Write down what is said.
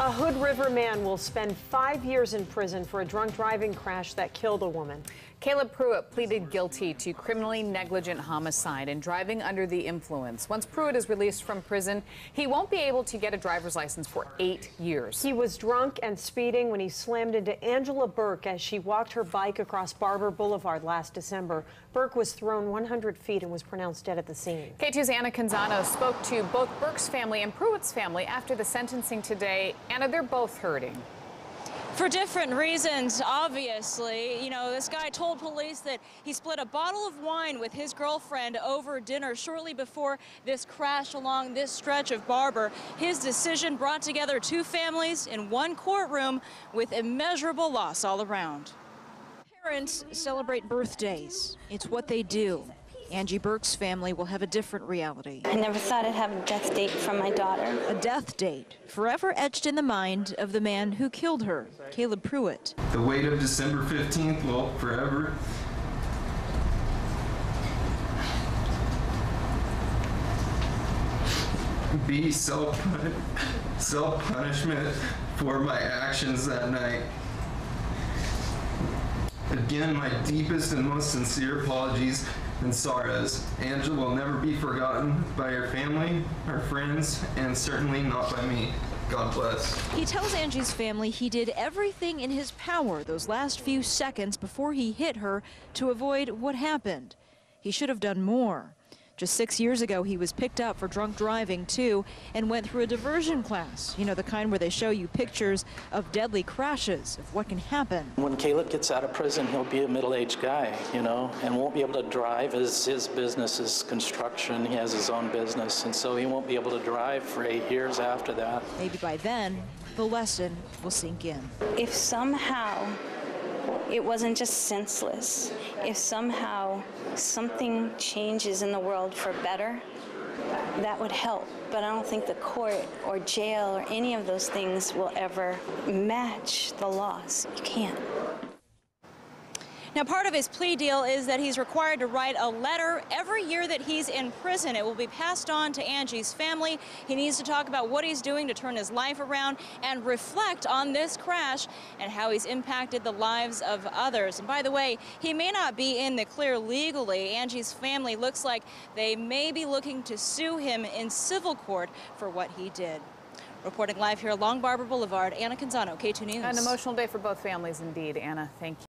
A Hood River man will spend 5 years in prison for a drunk driving crash that killed a woman. Caleb Pruitt pleaded guilty to criminally negligent homicide and driving under the influence. Once Pruitt is released from prison, he won't be able to get a driver's license for 8 years. He was drunk and speeding when he slammed into Angela Burke as she walked her bike across Barbur Boulevard last December. Burke was thrown 100 feet and was pronounced dead at the scene. K2's Anna Canzano spoke to both Burke's family and Pruitt's family after the sentencing today. Anna, they're both hurting. For different reasons, obviously. You know, this guy told police that he split a bottle of wine with his girlfriend over dinner shortly before this crash along this stretch of Barbur. His decision brought together two families in one courtroom with immeasurable loss all around. Parents celebrate birthdays. It's what they do. Angie Burke's family will have a different reality. I never thought I'd have a death date from my daughter. A death date forever etched in the mind of the man who killed her, Caleb Pruitt. The weight of December 15th will forever be self-punishment for my actions that night. Again, my deepest and most sincere apologies and sorrows. Angela will never be forgotten by her family, her friends, and certainly not by me. God bless. He tells Angie's family he did everything in his power those last few seconds before he hit her to avoid what happened. He should have done more. Just 6 years ago, he was picked up for drunk driving, too, and went through a diversion class. You know, the kind where they show you pictures of deadly crashes, of what can happen. When Caleb gets out of prison, he'll be a middle-aged guy, you know, and won't be able to drive. His business is construction. He has his own business, and so he won't be able to drive for 8 years after that. Maybe by then, the lesson will sink in. If somehow it wasn't just senseless, if somehow something changes in the world for better, that would help. But I don't think the court or jail or any of those things will ever match the loss. You can't. Now, part of his plea deal is that he's required to write a letter every year that he's in prison. It will be passed on to Angie's family. He needs to talk about what he's doing to turn his life around and reflect on this crash and how he's impacted the lives of others. And by the way, he may not be in the clear legally. Angie's family looks like they may be looking to sue him in civil court for what he did. Reporting live here along Barbur Boulevard, Anna Canzano, K2 News. An emotional day for both families indeed, Anna. Thank you.